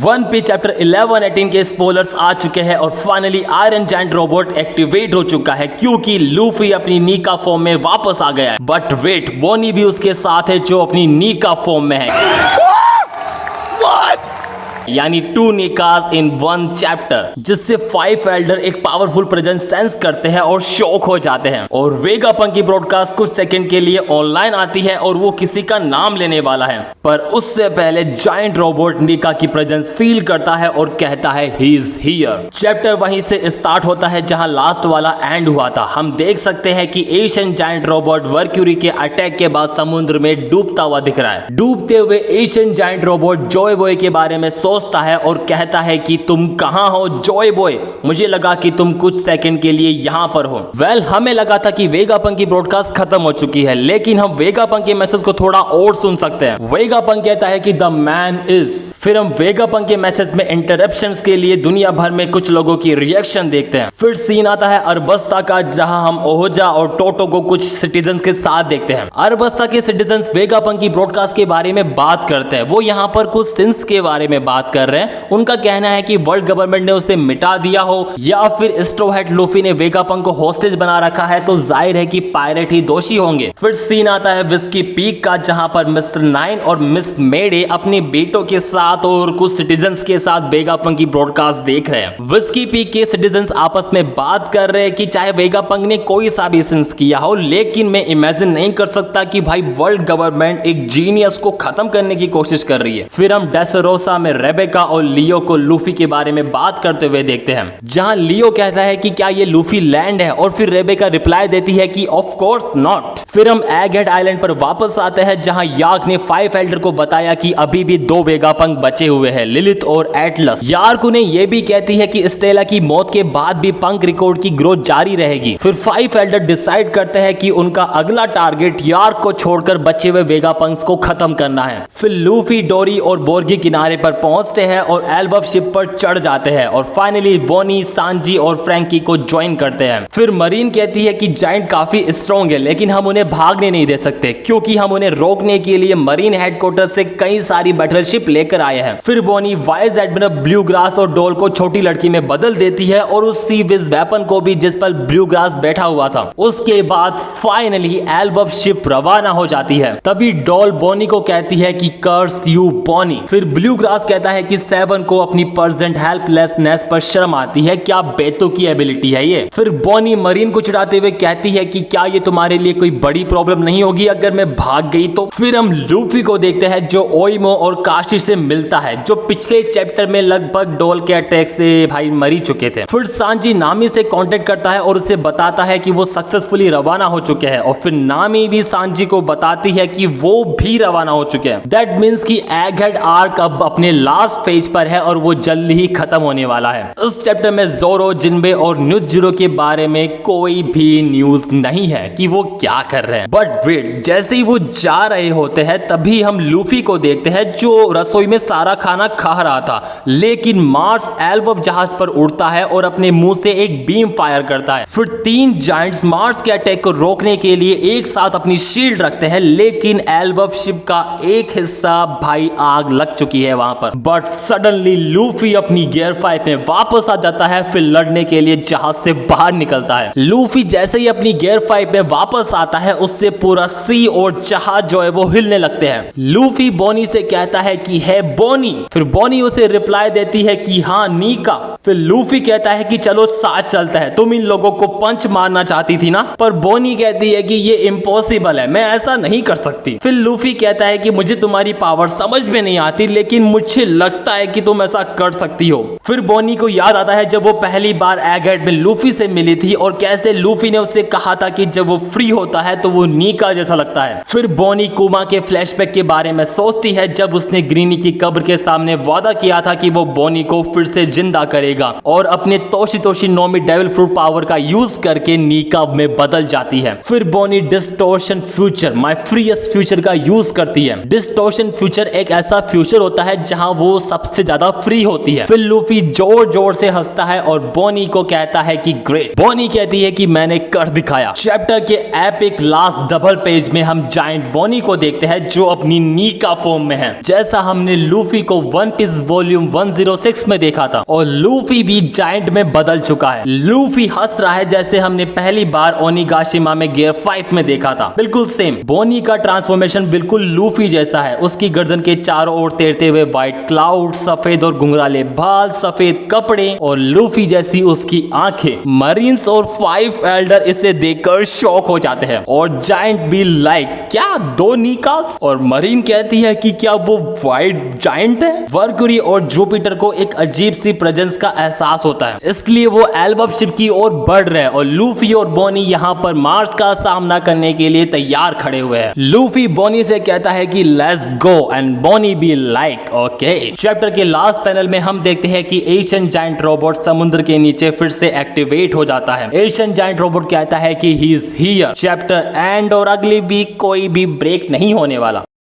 One piece chapter 11, 18 के spoilers आ चुके हैं और finally iron giant robot activate हो चुका है क्योंकि लूफी अपनी नीका फॉर्म में वापस आ गया है। बट वेट, बोनी भी उसके साथ है जो अपनी नीका फॉर्म में है। यानी 2 निकास इन 1 चैप्टर, जिससे 5 एल्डर एक पावरफुल प्रेजेंस सेंस करते हैं और शॉक हो जाते हैं। और वेगापंक की ब्रॉडकास्ट कुछ सेकंड के लिए ऑनलाइन आती है और वो किसी का नाम लेने वाला है, पर उससे पहले जायंट रोबोट निका की प्रेजेंस फील करता है और कहता है ही इज हियर। चैप्टर वहीं से स्टार्ट होता है जहां लास्ट वाला एंड हुआ था। हम देख सकते हैं कि एशियन जायंट रोबोट वर्क्यूरी के अटैक के बाद समुद्र में डूबता हुआ दिख रहा है। डूबते हुए Asian giant robot Joy boy के बारे में सोचता है और कहता है कि तुम कहां हो जॉय बॉय, मुझे लगा कि तुम कुछ सेकंड के लिए यहां पर हो। वेल, हमें लगा था कि वेगापंक की ब्रॉडकास्ट खत्म हो चुकी है, लेकिन हम वेगापंक के मैसेज को थोड़ा और सुन सकते हैं। वेगापंक कहता है कि द मैन इज। फिर हम वेगापंक के मैसेज में इंटरप्शंस के लिए दुनिया भर में कुछ लोगों की रिएक्शन देखते हैं। फिर सीन आता है अरबस्ता का, जहां हम ओहोजा और टोटो को कुछ सिटीजन के साथ देखते हैं। अरबस्ता के सिटीजन वेगापंक की ब्रॉडकास्ट के बारे में बात करते हैं। वो यहाँ पर कुछ सिंस के बारे में बात कर रहे हैं। उनका कहना है कि वर्ल्ड गवर्नमेंट ने उसे मिटा दिया हो या फिर स्ट्रॉ हैट लूफी ने वेगापंक को हॉस्टेज बना रखा है, तो जाहिर है कि पायरेट ही दोषी होंगे। फिर सीन आता है विस्की पीक का, जहां पर मिस्टर 9 और मिस मेडे अपने बेटों के साथ और कुछ सिटीजन्स के साथ वेगापंक की ब्रॉडकास्ट देख रहे हैं। विस्की पीक के सिटीजन्स आपस में बात कर रहे हैं कि चाहे वेगापंक ने कोई सा भी सिंस किया हो, लेकिन मैं इमेजिन नहीं कर सकता कि भाई वर्ल्ड गवर्नमेंट एक जीनियस को खत्म करने की कोशिश कर रही है। फिर हम डेसरोसा में रेबेका और लियो को लूफी के बारे में बात करते हुए देखते हैं, जहां लियो कहता है कि क्या ये लूफी लैंड है, और फिर रेबेका रिप्लाई देती है कि ऑफ कोर्स नॉट। फिर हम एगहेड आइलैंड पर वापस आते हैं, जहां याक ने 5 एल्डर को बताया कि अभी भी 2 वेगापंक बचे हुए हैं, लिलिथ और एटलस। यार्क उन्हें यह भी कहती है कि स्टेला की मौत के बाद भी पंक रिकॉर्ड की ग्रोथ जारी रहेगी। फिर 5 एल्डर डिसाइड करते हैं कि उनका अगला टारगेट यार्क को छोड़कर बचे हुए वेगापंक्स को खत्म करना है। फिर लूफी, डोरी और बोर्गी किनारे पर पहुंचते हैं और एल्बफ शिप पर चढ़ जाते हैं और फाइनली बोनी, सांजी और फ्रैंकी को ज्वाइन करते हैं। फिर मरीन कहती है कि जायंट काफी स्ट्रॉन्ग है, लेकिन हम उन्हें भागने नहीं दे सकते क्योंकि हम उन्हें रोकने के लिए मरीन हेडक्वार्टर से कई सारी बैटलशिप लेकर आए हैं। फिर बोनी वाइस एडमिरल ब्लू ग्रास और डोल को छोटी लड़की में बदल देती है और उस सी विज वेपन को भी जिस पर ब्लू ग्रास बैठा हुआ था। उसके बाद फाइनली एल्बफ शिप रवाना हो जाती है। तभी डोल बोनी को कहती है कि कर्स यू बोनी। फिर ब्लू ग्रास कहता है कि 7 को अपनी प्रेजेंट हेल्पलेसनेस पर शर्म आती है, क्या बेतु की एबिलिटी है ये। फिर बोनी मरीन को चिढ़ाते हुए कहती है कि क्या ये तुम्हारे लिए कोई बड़ी प्रॉब्लम नहीं होगी अगर मैं भाग गई तो। फिर हम लूफी को देखते हैं जो ओइमो और काशी से मिलता है, जो पिछले चैप्टर में लगभग डोल के अटैक से भाई मरी चुके थे। फिर सांजी नामी से कांटेक्ट करता है और उसे बताता है कि वो सक्सेसफुली रवाना हो चुके हैं, और फिर नामी भी सांजी को बताती है कि वो भी रवाना हो चुके हैं। दैट मींस कि एगहेड आर्क अब अपने लास्ट फेज पर है और वो जल्दी ही खत्म होने वाला है। इस चैप्टर में जोरो, जिनबे और न्यूज़ के बारे में कोई भी न्यूज नहीं है कि वो क्या कर रहे हैं। बट वेट, जैसे ही वो जा रहे होते हैं तभी हम लूफी को देखते हैं जो रसोई में सारा खाना खा रहा था, लेकिन मार्स एल्बफ जहाज पर उड़ता है और अपने मुंह से एक बीम फायर करता है। फिर 3 जायंट्स मार्स के अटैक को रोकने के लिए एक साथ अपनी शील्ड रखते हैं, लेकिन एल्बफ शिप का एक हिस्सा भाई आग लग चुकी है वहां पर। बट सडनली लूफी अपनी गियर 5 में वापस आ जाता है, फिर लड़ने के लिए जहाज से बाहर निकलता है। लूफी जैसे ही अपनी गियर 5 में वापस आता है, उससे पूरा सी और जहाज जो है वो हिलने लगते हैं। लूफी बोनी से कहता है कि है बोनी। फिर बोनी उसे रिप्लाई देती है कि हाँ नीका। फिर लूफी कहता है कि चलो साथ चलता है, तुम इन लोगों को पंच मारना चाहती थी ना। पर बोनी कहती है कि ये इम्पॉसिबल है, मैं ऐसा नहीं कर सकती। फिर लूफी कहता है कि मुझे तुम्हारी पावर समझ में नहीं आती, लेकिन मुझे लगता है कि तुम ऐसा कर सकती हो। फिर बोनी को याद आता है जब वो पहली बार एगहेड में लूफी से मिली थी और कैसे लूफी ने उससे कहा था कि जब वो फ्री होता है तो वो नीका जैसा लगता है। फिर बोनी कुमा के फ्लैशबैक के बारे में सोचती है जब उसने ग्रीनी की कब्र के सामने वादा किया था कि वो बोनी को फिर से जिंदा करेगा, और अपने तोशी नोमी डेविल फ्रूट पावर का यूज करके नीका में बदल जाती है। फिर Bonney distortion future, my freest future का यूज करती है। डिस्टोर्शन फ्यूचर एक ऐसा फ्यूचर होता है जहां वो सबसे ज्यादा फ्री होती है। फिर लूफी जोर जोर से हंसता है और बोनी को कहता है कि ग्रेट। बोनी कहती है कि मैंने कर दिखाया। चैप्टर के एपिक लास्ट डबल पेज में हम जायंट बॉनी को देखते हैं जो अपनी नीका फॉर्म में है, जैसा हमने लूफी को वन पीस वॉल्यूम 106 में देखा था। और लूफी भी जायंट में बदल चुका है। लूफी हंस रहा है जैसे हमने पहली बार ओनिगाशिमा में गियर 5 में देखा था, बिल्कुल सेम। बॉनी का ट्रांसफॉर्मेशन बिल्कुल लूफी जैसा है। उसकी गर्दन के चारों ओर तैरते हुए व्हाइट क्लाउड, सफेद और घुंघराले बाल, सफेद कपड़े और लूफी जैसी उसकी आंखें। मरीन्स और 5 एल्डर इसे देखकर शॉक हो जाते हैं और जायंट भी लाइक क्या 2 नीकास। और मरीन कहती है कि क्या वो व्हाइट जायंट है। वर्कुरी और जुपिटर को एक अजीब सी प्रेजेंस का एहसास होता है, इसलिए वो एल्बम शिप की ओर बढ़ रहे हैं। और लूफी और बॉनी यहाँ पर मार्स का सामना करने के लिए तैयार खड़े हुए हैं। लूफी बॉनी से कहता है कि let's go and Bonnie be like okay. Chapter के लास्ट पैनल में हम देखते हैं कि एशियन जायंट रोबोट समुद्र के नीचे फिर से एक्टिवेट हो जाता है। एशियन जायंट रोबोट कहता है कि he is here. Chapter and और अगली वीक कोई भी ब्रेक नहीं होने वाला।